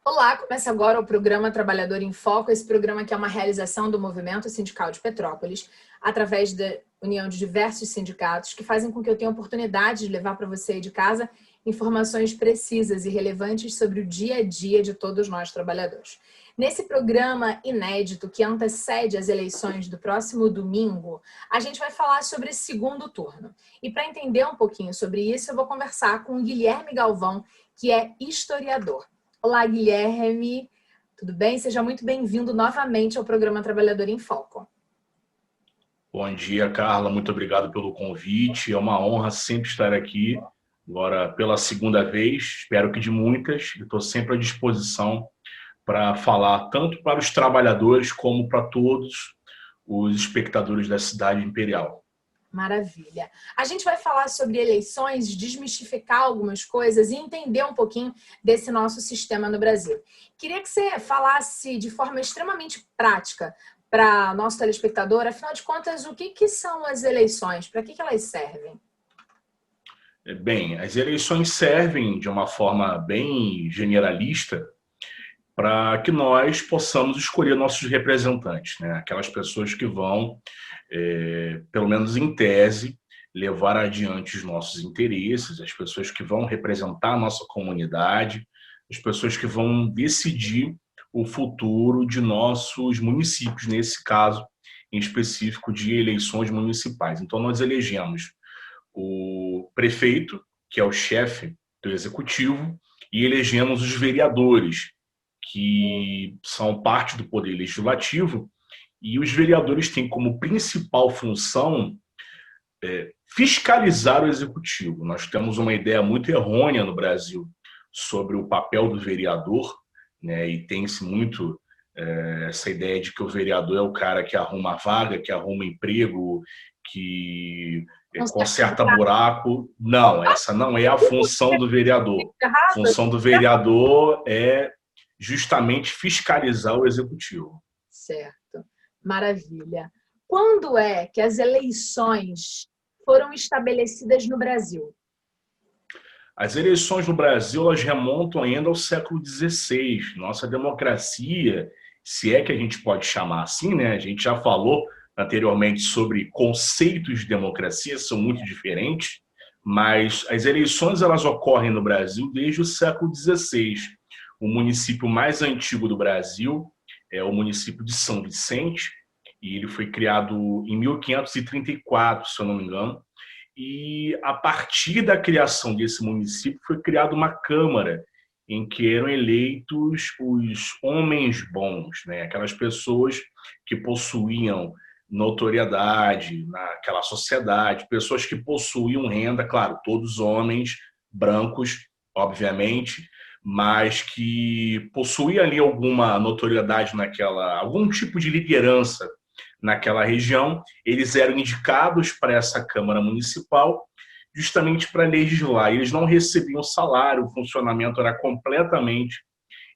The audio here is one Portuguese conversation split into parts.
Olá, começa agora o programa Trabalhador em Foco, esse programa que é uma realização do Movimento Sindical de Petrópolis, através da união de diversos sindicatos que fazem com que eu tenha a oportunidade de levar para você aí de casa informações precisas e relevantes sobre o dia a dia de todos nós trabalhadores. Nesse programa inédito que antecede as eleições do próximo domingo, a gente vai falar sobre esse segundo turno. E para entender um pouquinho sobre isso, eu vou conversar com o Guilherme Galvão, que é historiador. Olá, Guilherme, tudo bem? Seja muito bem-vindo novamente ao programa Trabalhador em Foco. Bom dia, Carla. Muito obrigado pelo convite. É uma honra sempre estar aqui. Agora, pela segunda vez, espero que de muitas. Estou sempre à disposição para falar tanto para os trabalhadores como para todos os espectadores da cidade imperial. Maravilha. A gente vai falar sobre eleições, desmistificar algumas coisas e entender um pouquinho desse nosso sistema no Brasil. Queria que você falasse de forma extremamente prática para nosso telespectador, afinal de contas, o que são as eleições? Para que elas servem? Bem, as eleições servem de uma forma bem generalista para que nós possamos escolher nossos representantes, né? Aquelas pessoas que vão, pelo menos em tese, levar adiante os nossos interesses, as pessoas que vão representar a nossa comunidade, as pessoas que vão decidir o futuro de nossos municípios, nesse caso em específico de eleições municipais. Então, nós elegemos o prefeito, que é o chefe do executivo, e elegemos os vereadores, que são parte do poder legislativo, e os vereadores têm como principal função fiscalizar o executivo. Nós temos uma ideia muito errônea no Brasil sobre o papel do vereador, né? E tem-se muito essa ideia de que o vereador é o cara que arruma vaga, que arruma emprego, que conserta buraco. Não, essa não é a função do vereador. A função do vereador é justamente fiscalizar o executivo. Certo, maravilha. Quando é que as eleições foram estabelecidas no Brasil? As eleições no Brasil elas remontam ainda ao século XVI. Nossa democracia, se é que a gente pode chamar assim, né? A gente já falou anteriormente sobre conceitos de democracia, são muito diferentes, mas as eleições elas ocorrem no Brasil desde o século XVI. O município mais antigo do Brasil é o município de São Vicente, e ele foi criado em 1534, se eu não me engano. E a partir da criação desse município foi criada uma Câmara em que eram eleitos os homens bons, né? Aquelas pessoas que possuíam notoriedade naquela sociedade, pessoas que possuíam renda, claro, todos homens brancos, obviamente, mas que possuíam ali alguma notoriedade naquela, algum tipo de liderança naquela região. Eles eram indicados para essa Câmara Municipal justamente para legislar. Eles não recebiam salário, o funcionamento era completamente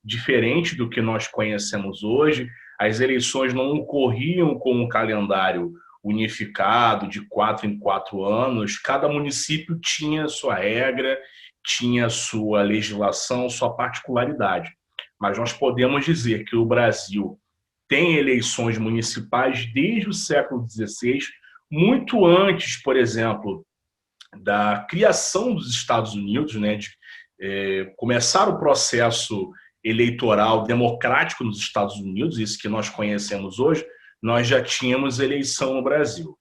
diferente do que nós conhecemos hoje. As eleições não ocorriam com um calendário unificado de 4 em 4 anos. Cada município tinha sua regra, tinha sua legislação, sua particularidade. Mas nós podemos dizer que o Brasil tem eleições municipais desde o século XVI, muito antes, por exemplo, da criação dos Estados Unidos, né, de começar o processo eleitoral democrático nos Estados Unidos, isso que nós conhecemos hoje, nós já tínhamos eleição no Brasil.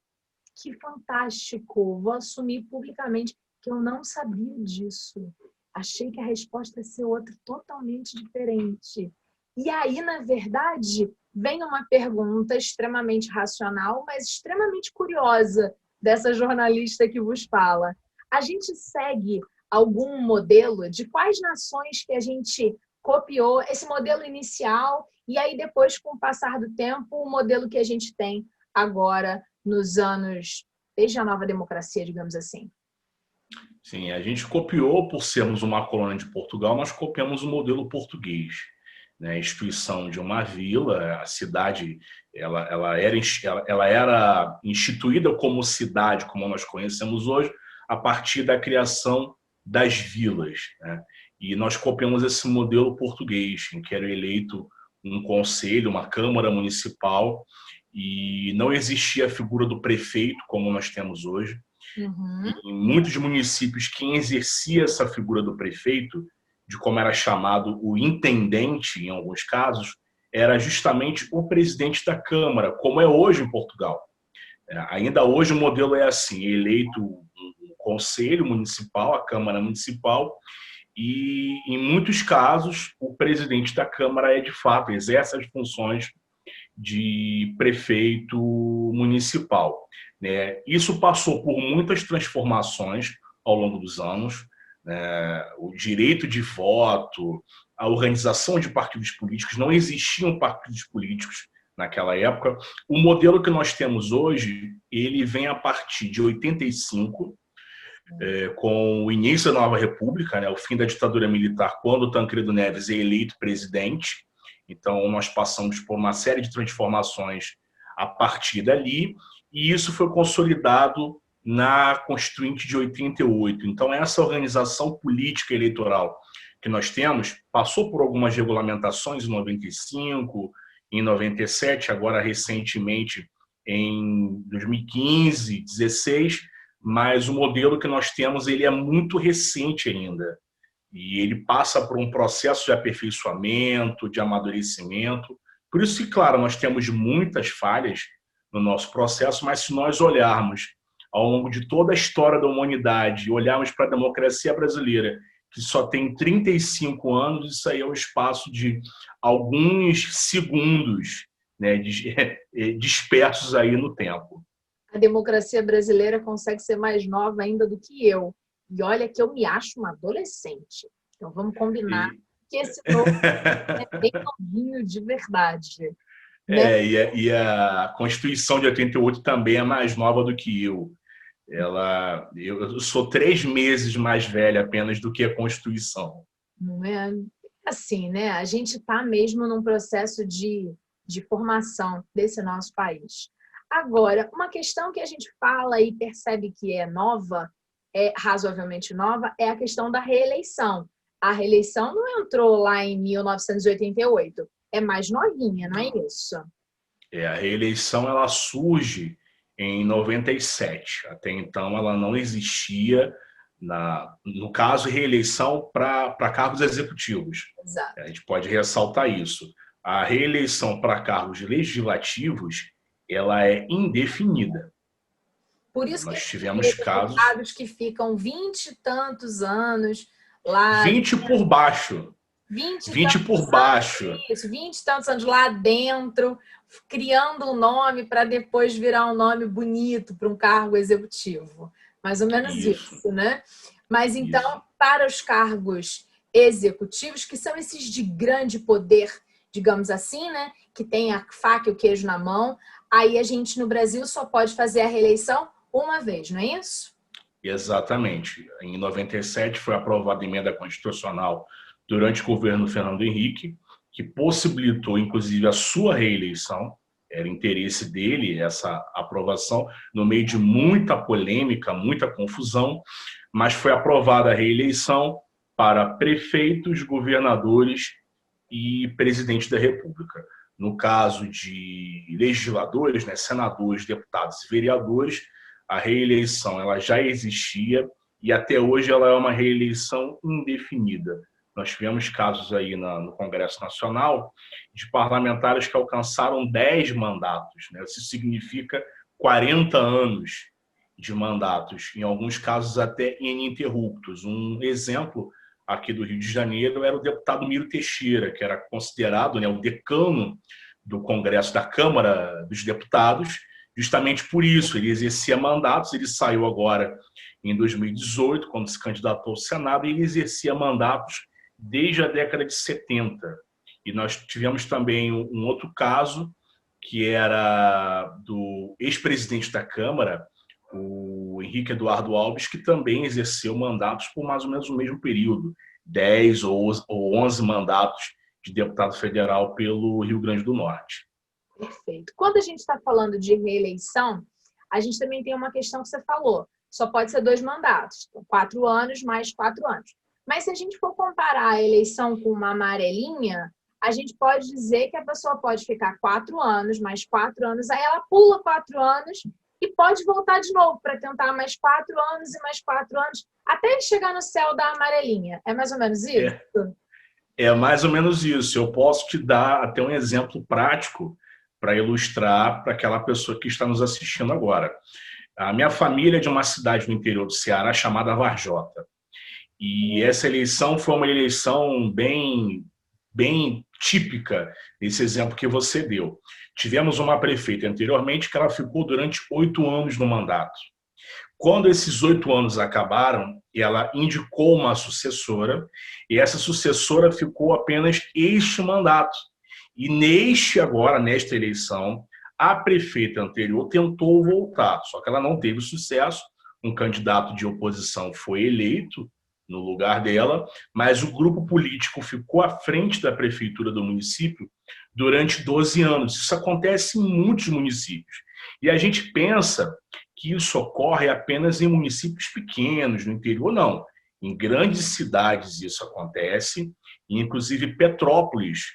Que fantástico! Vou assumir publicamente que eu não sabia disso. Achei que a resposta ia ser outra totalmente diferente. E aí, na verdade, vem uma pergunta extremamente racional, mas extremamente curiosa dessa jornalista que vos fala. A gente segue algum modelo de quais nações que a gente copiou esse modelo inicial e aí depois, com o passar do tempo, o modelo que a gente tem agora nos anos, desde a nova democracia, digamos assim? Sim, a gente copiou, por sermos uma colônia de Portugal, nós copiamos o modelo português, né? A instituição de uma vila, a cidade, ela era instituída como cidade, como nós conhecemos hoje, a partir da criação das vilas, né? e nós copiamos esse modelo português, em que era eleito um conselho, uma Câmara Municipal, e não existia a figura do prefeito, como nós temos hoje. Uhum. Em muitos municípios, quem exercia essa figura do prefeito, de como era chamado o intendente, em alguns casos, era justamente o presidente da Câmara, como é hoje em Portugal. Ainda hoje o modelo é assim, é eleito um conselho municipal, a Câmara Municipal, e em muitos casos o presidente da Câmara é de fato, exerce as funções de prefeito municipal, né? Isso passou por muitas transformações ao longo dos anos, né? O direito de voto, a organização de partidos políticos, não existiam partidos políticos naquela época. O modelo que nós temos hoje, ele vem a partir de 85, com o início da Nova República, né, o fim da ditadura militar, quando o Tancredo Neves é eleito presidente. Então, nós passamos por uma série de transformações a partir dali, e isso foi consolidado na Constituinte de 88. Então, essa organização política eleitoral que nós temos passou por algumas regulamentações em 95, em 97, agora recentemente em 2015, 16, mas o modelo que nós temos ele é muito recente ainda e ele passa por um processo de aperfeiçoamento, de amadurecimento. Por isso que, claro, nós temos muitas falhas no nosso processo, mas se nós olharmos ao longo de toda a história da humanidade e olharmos para a democracia brasileira, que só tem 35 anos, isso aí é um espaço de alguns segundos, né, dispersos aí no tempo. A democracia brasileira consegue ser mais nova ainda do que eu. E olha que eu me acho uma adolescente. Então vamos combinar que esse novo é bem novinho de verdade. Né? E a Constituição de 88 também é mais nova do que eu. Eu sou 3 meses mais velha apenas do que a Constituição. Não é assim, né? A gente está mesmo num processo de formação desse nosso país. Agora, uma questão que a gente fala e percebe que é nova, é razoavelmente nova, é a questão da reeleição. A reeleição não entrou lá em 1988, é mais novinha, não é isso? A reeleição ela surge em 97. Até então ela não existia, no caso, reeleição para cargos executivos. Exato. A gente pode ressaltar isso. A reeleição para cargos legislativos ela é indefinida. Por isso que Nós tivemos casos... deputados que ficam 20 e tantos anos lá... 20 por baixo. 20 por baixo. Isso, 20 e tantos anos lá dentro, criando um nome para depois virar um nome bonito para um cargo executivo. Mais ou menos isso, né? Mas então, para os cargos executivos, que são esses de grande poder, digamos assim, né? Que tem a faca e o queijo na mão, aí a gente no Brasil só pode fazer a reeleição uma vez, não é isso? Exatamente. Em 97 foi aprovada a emenda constitucional durante o governo Fernando Henrique, que possibilitou, inclusive, a sua reeleição. Era interesse dele essa aprovação, no meio de muita polêmica, muita confusão, mas foi aprovada a reeleição para prefeitos, governadores e presidente da República. No caso de legisladores, né, senadores, deputados e vereadores, a reeleição ela já existia e até hoje ela é uma reeleição indefinida. Nós tivemos casos aí no Congresso Nacional de parlamentares que alcançaram 10 mandatos, né? Isso significa 40 anos de mandatos, em alguns casos até ininterruptos. Um exemplo aqui do Rio de Janeiro era o deputado Miro Teixeira, que era considerado, né, o decano do Congresso, da Câmara dos Deputados, justamente por isso. Ele exercia mandatos, ele saiu agora em 2018, quando se candidatou ao Senado, e ele exercia mandatos desde a década de 70. E nós tivemos também um outro caso, que era do ex-presidente da Câmara, o Henrique Eduardo Alves, que também exerceu mandatos por mais ou menos o mesmo período, 10 ou 11 mandatos de deputado federal pelo Rio Grande do Norte. Perfeito. Quando a gente está falando de reeleição, a gente também tem uma questão que você falou. Só pode ser 2 mandatos. Então, 4 anos mais 4 anos. Mas se a gente for comparar a eleição com uma amarelinha, a gente pode dizer que a pessoa pode ficar 4 anos, mais 4 anos, aí ela pula 4 anos e pode voltar de novo para tentar mais 4 anos e mais 4 anos, até chegar no céu da amarelinha. É mais ou menos isso? É mais ou menos isso. Eu posso te dar até um exemplo prático para ilustrar para aquela pessoa que está nos assistindo agora. A minha família é de uma cidade no interior do Ceará chamada Varjota. E essa eleição foi uma eleição bem típica desse exemplo que você deu. Tivemos uma prefeita anteriormente que ela ficou durante 8 anos no mandato. Quando esses 8 anos acabaram, ela indicou uma sucessora e essa sucessora ficou apenas este mandato. E nesta eleição, a prefeita anterior tentou voltar, só que ela não teve sucesso. Um candidato de oposição foi eleito no lugar dela, mas o grupo político ficou à frente da prefeitura do município durante 12 anos. Isso acontece em muitos municípios. E a gente pensa que isso ocorre apenas em municípios pequenos, no interior, não. Em grandes cidades isso acontece, inclusive Petrópolis,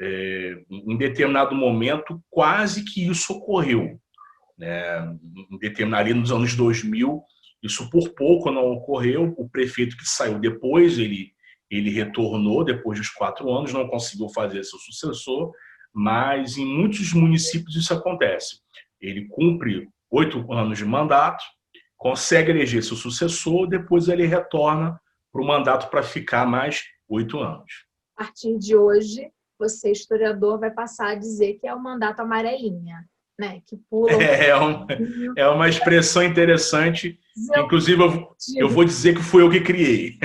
em determinado momento, quase que isso ocorreu. Ali nos anos 2000, isso por pouco não ocorreu. O prefeito que saiu depois, ele retornou depois dos 4 anos, não conseguiu fazer seu sucessor, mas em muitos municípios isso acontece. Ele cumpre 8 anos de mandato, consegue eleger seu sucessor, depois ele retorna para o mandato para ficar mais 8 anos. A partir de hoje, você, historiador, vai passar a dizer que é o mandato amarelinha, né? Que pula. É uma expressão interessante, que, inclusive, eu vou dizer que fui eu que criei.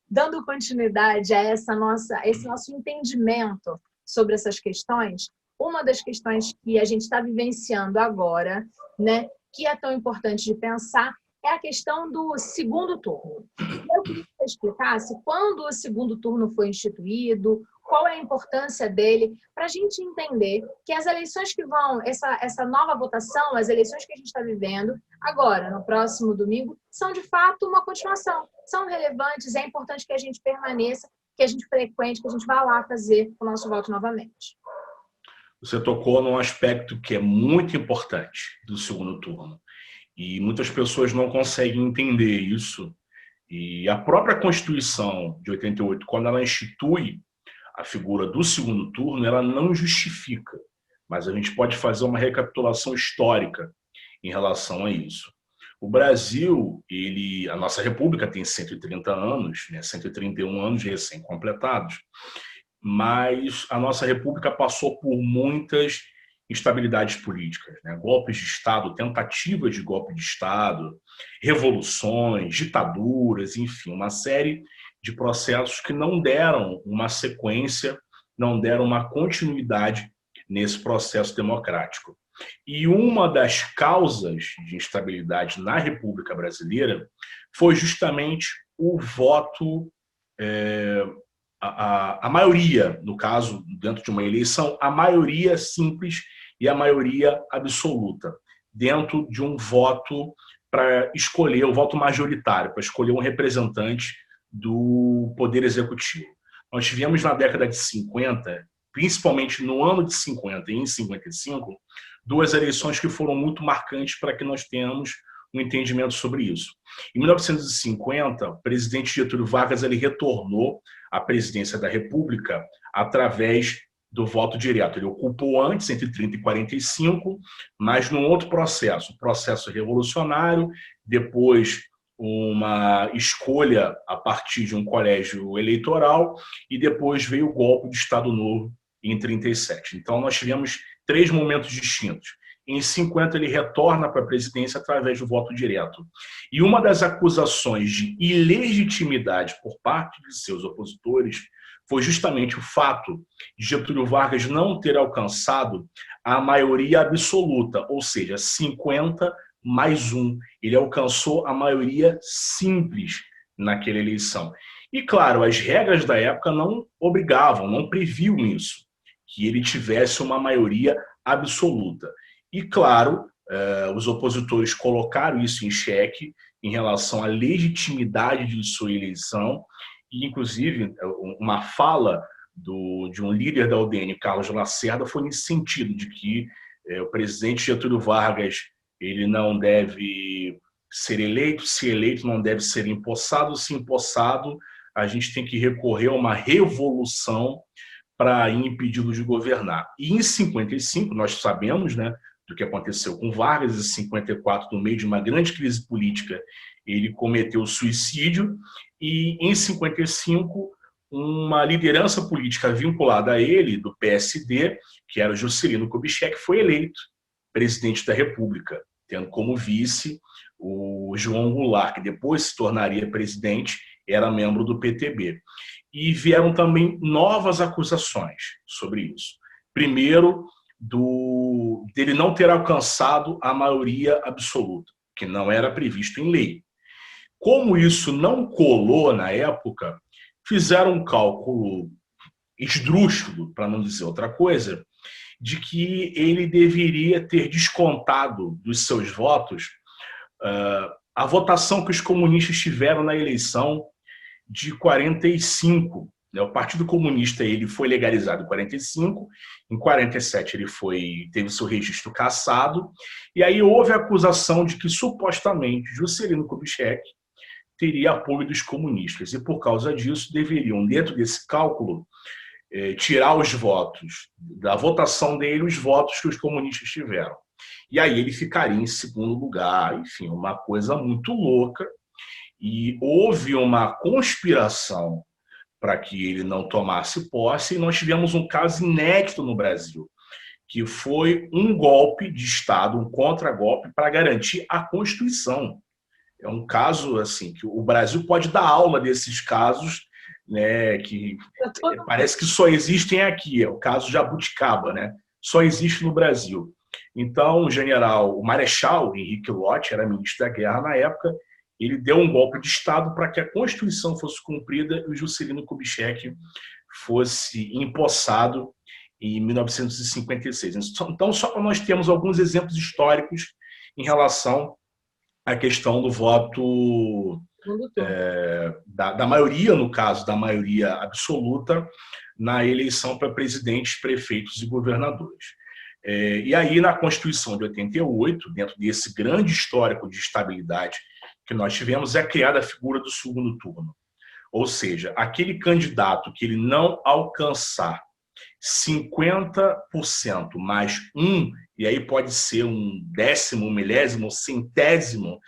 Dando continuidade a esse nosso entendimento sobre essas questões, uma das questões que a gente está vivenciando agora, né, que é tão importante de pensar, é a questão do segundo turno. Eu queria que você explicasse quando o segundo turno foi instituído, qual é a importância dele, para a gente entender que as eleições que vão, essa nova votação, as eleições que a gente está vivendo agora, no próximo domingo, são de fato uma continuação, são relevantes, é importante que a gente permaneça, que a gente frequente, que a gente vá lá fazer o nosso voto novamente. Você tocou num aspecto que é muito importante do segundo turno. E muitas pessoas não conseguem entender isso. E a própria Constituição de 88, quando ela institui a figura do segundo turno, ela não justifica. Mas a gente pode fazer uma recapitulação histórica em relação a isso. O Brasil, a nossa república tem 130 anos, 131 anos recém-completados, mas a nossa república passou por muitas instabilidades políticas, golpes de Estado, tentativas de golpe de Estado, revoluções, ditaduras, enfim, uma série de processos que não deram uma sequência, não deram uma continuidade nesse processo democrático. E uma das causas de instabilidade na República Brasileira foi justamente o voto, a maioria, no caso, dentro de uma eleição, a maioria simples e a maioria absoluta, dentro de um voto para escolher, o voto majoritário, para escolher um representante do Poder Executivo. Nós tivemos na década de 50, principalmente no ano de 50 e em 55, 2 eleições que foram muito marcantes para que nós tenhamos um entendimento sobre isso. Em 1950, o presidente Getúlio Vargas ele retornou à presidência da República através do voto direto. Ele ocupou antes, entre 30 e 45, mas num outro processo, um processo revolucionário, depois uma escolha a partir de um colégio eleitoral e depois veio o golpe de Estado Novo em 37. Então, nós tivemos 3 momentos distintos. Em 50, ele retorna para a presidência através do voto direto. E uma das acusações de ilegitimidade por parte de seus opositores foi justamente o fato de Getúlio Vargas não ter alcançado a maioria absoluta, ou seja, 50 mais 1. Ele alcançou a maioria simples naquela eleição. E, claro, as regras da época não obrigavam, não previam isso, que ele tivesse uma maioria absoluta. E, claro, os opositores colocaram isso em xeque em relação à legitimidade de sua eleição, e, inclusive, uma fala de um líder da UDN, Carlos Lacerda, foi nesse sentido, de que o presidente Getúlio Vargas ele não deve ser eleito, se eleito não deve ser empossado, se empossado a gente tem que recorrer a uma revolução para impedi-lo de governar. E em 55, nós sabemos, né, do que aconteceu com Vargas, em 54, no meio de uma grande crise política, ele cometeu suicídio, e em 55, uma liderança política vinculada a ele, do PSD, que era o Juscelino Kubitschek, foi eleito presidente da República, tendo como vice o João Goulart, que depois se tornaria presidente, era membro do PTB. E vieram também novas acusações sobre isso. Primeiro, dele não ter alcançado a maioria absoluta, que não era previsto em lei. Como isso não colou na época, fizeram um cálculo esdrúxulo, para não dizer outra coisa, de que ele deveria ter descontado dos seus votos a votação que os comunistas tiveram na eleição de 45. O Partido Comunista ele foi legalizado em 45, em 47 ele teve seu registro cassado, e aí houve a acusação de que, supostamente, Juscelino Kubitschek teria apoio dos comunistas, e por causa disso deveriam, dentro desse cálculo, tirar os votos, da votação dele, os votos que os comunistas tiveram. E aí ele ficaria em segundo lugar, enfim, uma coisa muito louca, e houve uma conspiração para que ele não tomasse posse, e nós tivemos um caso inédito no Brasil, que foi um golpe de Estado, um contragolpe para garantir a Constituição. É um caso assim que o Brasil pode dar aula desses casos, né, que parece que só existem aqui, é o caso Jabuticaba, né? Só existe no Brasil. Então, o Marechal Henrique Lott, era ministro da Guerra na época, ele deu um golpe de Estado para que a Constituição fosse cumprida e o Juscelino Kubitschek fosse empossado em 1956. Então, só para nós termos alguns exemplos históricos em relação à questão do voto da maioria, no caso, da maioria absoluta, na eleição para presidentes, prefeitos e governadores. E aí, na Constituição de 88, dentro desse grande histórico de estabilidade que nós tivemos, é criada a figura do segundo turno. Ou seja, aquele candidato que ele não alcançar 50% mais um, e aí pode ser um décimo, um milésimo, um centésimo,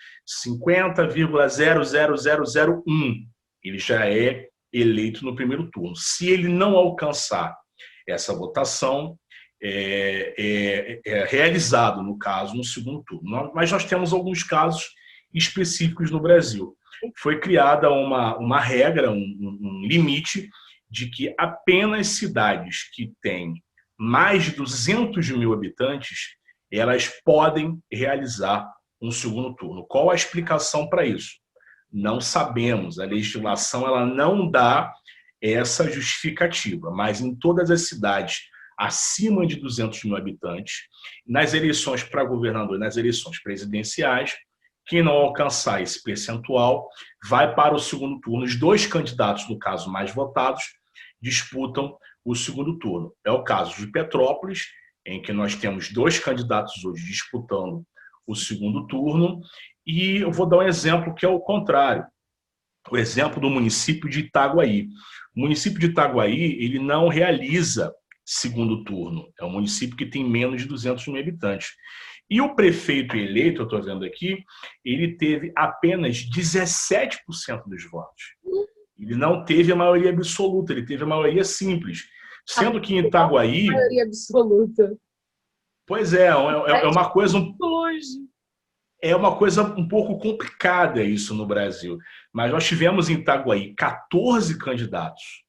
50,00001, ele já é eleito no primeiro turno. Se ele não alcançar essa votação, é realizado, no caso, no segundo turno. Mas nós temos alguns casos específicos no Brasil. Foi criada uma regra, um limite, de que apenas cidades que têm mais de 200 mil habitantes, elas podem realizar um segundo turno. Qual a explicação para isso? Não sabemos. A legislação ela não dá essa justificativa, mas em todas as cidades acima de 200 mil habitantes, nas eleições para governador, nas eleições presidenciais, quem não alcançar esse percentual vai para o segundo turno. Os dois candidatos, no caso, mais votados, disputam o segundo turno. É o caso de Petrópolis, em que nós temos dois candidatos hoje disputando o segundo turno, e eu vou dar um exemplo que é o contrário. O exemplo do município de Itaguaí. O município de Itaguaí ele não realiza segundo turno. É um município que tem menos de 200 mil habitantes. E o prefeito eleito, eu estou vendo aqui, ele teve apenas 17% dos votos. Ele não teve a maioria absoluta, ele teve a maioria simples. Sendo que em Itaguaí... Maioria absoluta. Pois é uma coisa... É uma coisa um pouco complicada isso no Brasil. Mas nós tivemos em Itaguaí 14 candidatos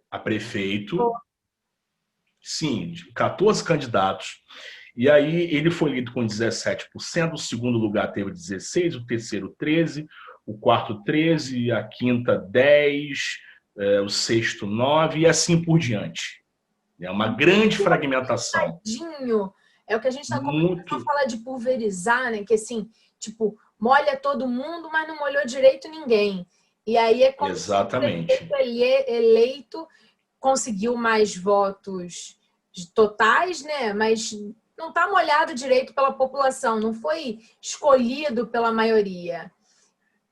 a prefeito. Sim, 14 candidatos. E aí ele foi eleito com 17%, o segundo lugar teve 16%, o terceiro 13%, o quarto 13%, a quinta 10%, o sexto 9% e assim por diante. É uma grande fragmentação. É o que a gente está começando a falar de pulverizar, né? Que assim, tipo, molha todo mundo, mas não molhou direito ninguém. E aí é como se o Exatamente. prefeito eleito conseguiu mais votos totais, né? Mas não está molhado direito pela população, não foi escolhido pela maioria.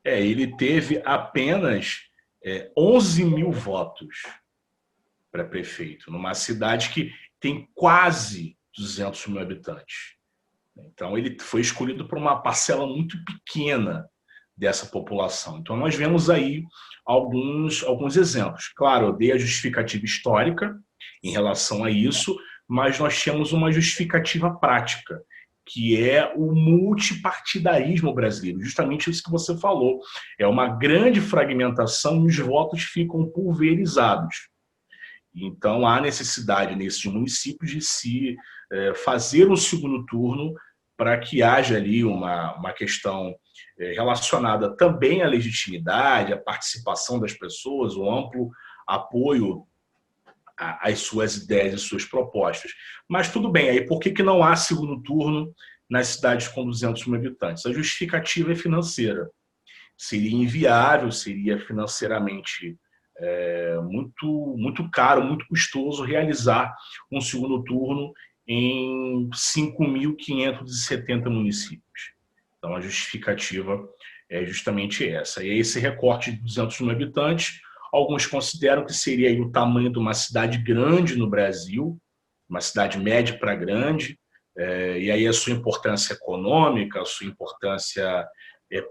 Ele teve apenas 11 mil votos para prefeito, numa cidade que tem quase 200 mil habitantes. Então, ele foi escolhido por uma parcela muito pequena dessa população. Então, nós vemos aí alguns exemplos. Claro, eu dei a justificativa histórica em relação a isso, mas nós temos uma justificativa prática, que é o multipartidarismo brasileiro. Justamente isso que você falou. É uma grande fragmentação e os votos ficam pulverizados. Então, há necessidade nesses municípios de se fazer um segundo turno para que haja ali uma questão relacionada também à legitimidade, à participação das pessoas, o amplo apoio às suas ideias e suas propostas. Mas tudo bem, aí por que não há segundo turno nas cidades com 200 mil habitantes? A justificativa é financeira. Seria inviável, seria financeiramente muito caro, muito custoso realizar um segundo turno em 5.570 municípios. Então, a justificativa é justamente essa. E esse recorte de 200 mil habitantes, alguns consideram que seria aí o tamanho de uma cidade grande no Brasil, uma cidade média para grande, e aí a sua importância econômica, a sua importância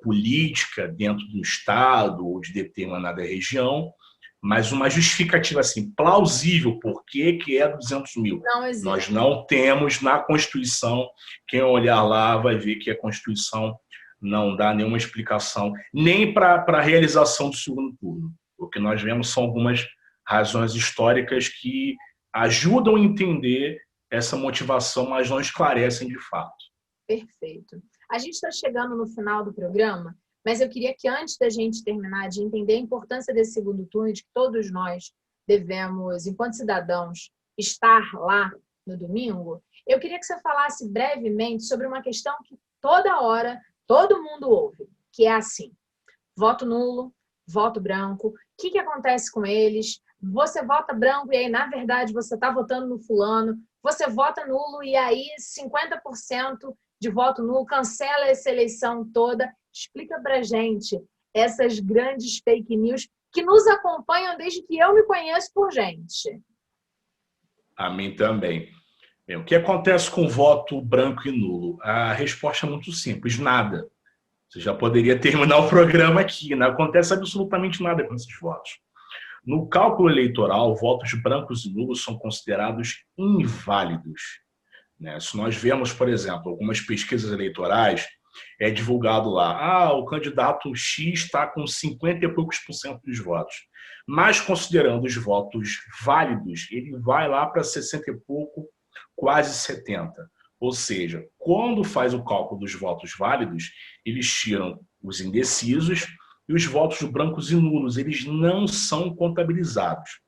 política dentro do Estado ou de determinada região, mas uma justificativa assim, plausível, por que é 200 mil? Não existe. Nós não temos na Constituição, quem olhar lá vai ver que a Constituição não dá nenhuma explicação, nem para a realização do segundo turno. O que nós vemos são algumas razões históricas que ajudam a entender essa motivação, mas não esclarecem de fato. Perfeito. A gente está chegando no final do programa, mas eu queria que antes da gente terminar de entender a importância desse segundo turno, de que todos nós devemos, enquanto cidadãos, estar lá no domingo, eu queria que você falasse brevemente sobre uma questão que toda hora todo mundo ouve, que é assim: voto nulo, voto branco, o que acontece com eles? Você vota branco e aí, na verdade, você está votando no fulano, você vota nulo e aí 50% de voto nulo, cancela essa eleição toda. Explica pra gente essas grandes fake news que nos acompanham desde que eu me conheço por gente. A mim também. O que acontece com voto branco e nulo? A resposta é muito simples: nada. Você já poderia terminar o programa aqui. Não acontece absolutamente nada com esses votos. No cálculo eleitoral, votos brancos e nulos são considerados inválidos. Se nós vemos, por exemplo, algumas pesquisas eleitorais, é divulgado lá, o candidato X está com 50 e poucos % dos votos. Mas considerando os votos válidos, ele vai lá para 60 e pouco, quase 70. Ou seja, quando faz o cálculo dos votos válidos, eles tiram os indecisos e os votos brancos e nulos, eles não são contabilizados.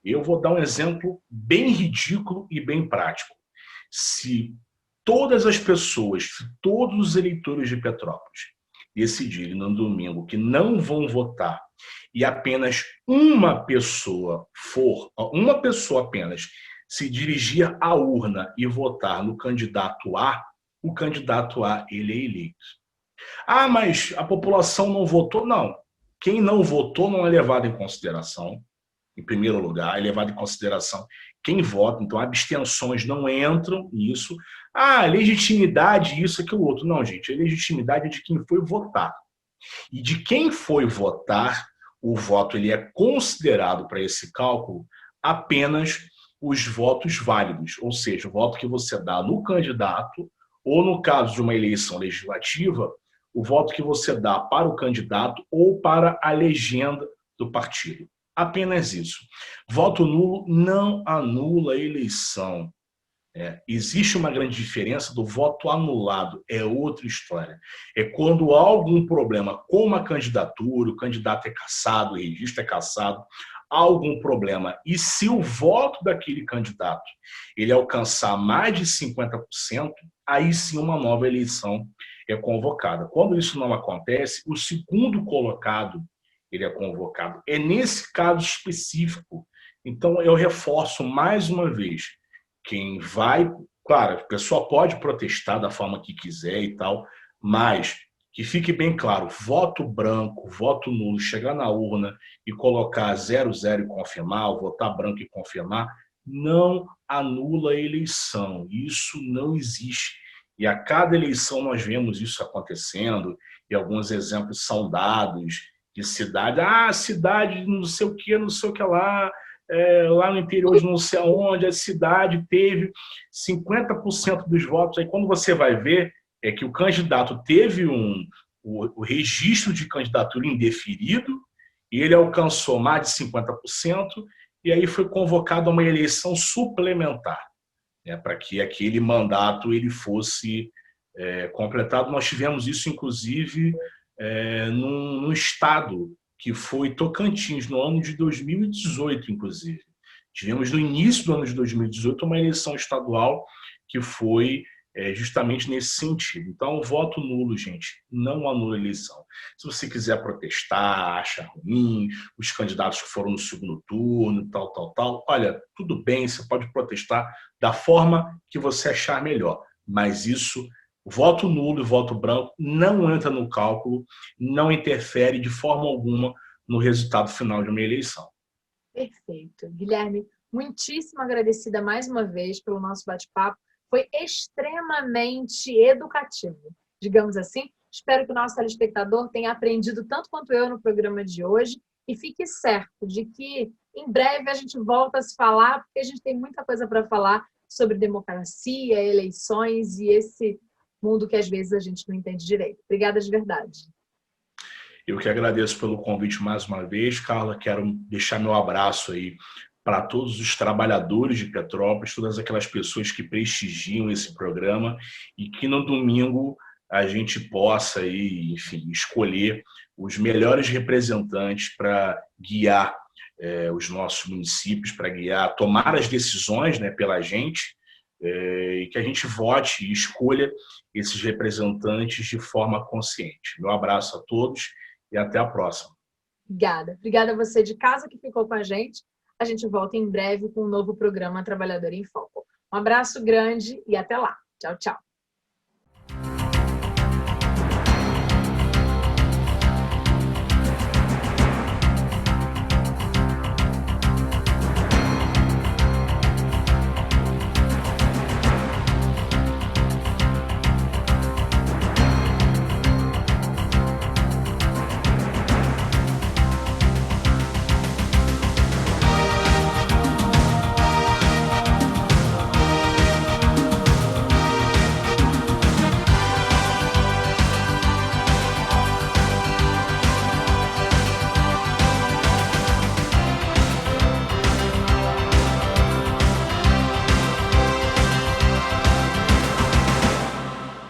Eu vou dar um exemplo bem ridículo e bem prático. Se todas as pessoas, todos os eleitores de Petrópolis decidirem no domingo que não vão votar e apenas uma pessoa apenas se dirigir à urna e votar no candidato A, o candidato A ele é eleito. Mas a população não votou? Não. Quem não votou não é levado em consideração. Em primeiro lugar, é levado em consideração quem vota. Então, abstenções não entram nisso. Legitimidade, isso, aquilo, outro. Não, gente, a legitimidade é de quem foi votar. E de quem foi votar, o voto ele é considerado para esse cálculo apenas os votos válidos, ou seja, o voto que você dá no candidato, ou no caso de uma eleição legislativa, o voto que você dá para o candidato ou para a legenda do partido. Apenas isso. Voto nulo não anula a eleição. Existe uma grande diferença do voto anulado, é outra história. É quando há algum problema com uma candidatura, o candidato é cassado, o registro é cassado, há algum problema. E se o voto daquele candidato ele alcançar mais de 50%, aí sim uma nova eleição é convocada. Quando isso não acontece, o segundo colocado ele é convocado. É nesse caso específico. Então, eu reforço mais uma vez, quem vai... Claro, a pessoa pode protestar da forma que quiser e tal, mas que fique bem claro, voto branco, voto nulo, chegar na urna e colocar 00 e confirmar, ou votar branco e confirmar, não anula a eleição. Isso não existe. E a cada eleição nós vemos isso acontecendo, e alguns exemplos são dados de cidade. Ah, cidade não sei o que, não sei o que lá, lá no interior de não sei aonde, a cidade teve 50% dos votos. Aí quando você vai ver, é que o candidato teve o registro de candidatura indeferido, e ele alcançou mais de 50%, e aí foi convocado a uma eleição suplementar, né, para que aquele mandato ele fosse completado. Nós tivemos isso, inclusive, num estado que foi Tocantins, no ano de 2018, inclusive. Tivemos no início do ano de 2018 uma eleição estadual que foi justamente nesse sentido. Então, o voto nulo, gente, não anula a eleição. Se você quiser protestar, acha ruim, os candidatos que foram no segundo turno, tal, olha, tudo bem, você pode protestar da forma que você achar melhor, mas isso, voto nulo e voto branco, não entra no cálculo, não interfere de forma alguma no resultado final de uma eleição. Perfeito. Guilherme, muitíssimo agradecida mais uma vez pelo nosso bate-papo. Foi extremamente educativo, digamos assim. Espero que o nosso telespectador tenha aprendido tanto quanto eu no programa de hoje e fique certo de que em breve a gente volta a se falar, porque a gente tem muita coisa para falar sobre democracia, eleições e esse mundo que às vezes a gente não entende direito. Obrigada de verdade. Eu que agradeço pelo convite mais uma vez, Carla. Quero deixar meu abraço aí para todos os trabalhadores de Petrópolis, todas aquelas pessoas que prestigiam esse programa e que no domingo a gente possa aí, enfim, escolher os melhores representantes para guiar os nossos municípios, para guiar, tomar as decisões, né, pela gente, e que a gente vote e escolha esses representantes de forma consciente. Meu abraço a todos e até a próxima. Obrigada. Obrigada a você de casa que ficou com a gente. A gente volta em breve com um novo programa Trabalhador em Foco. Um abraço grande e até lá. Tchau, tchau.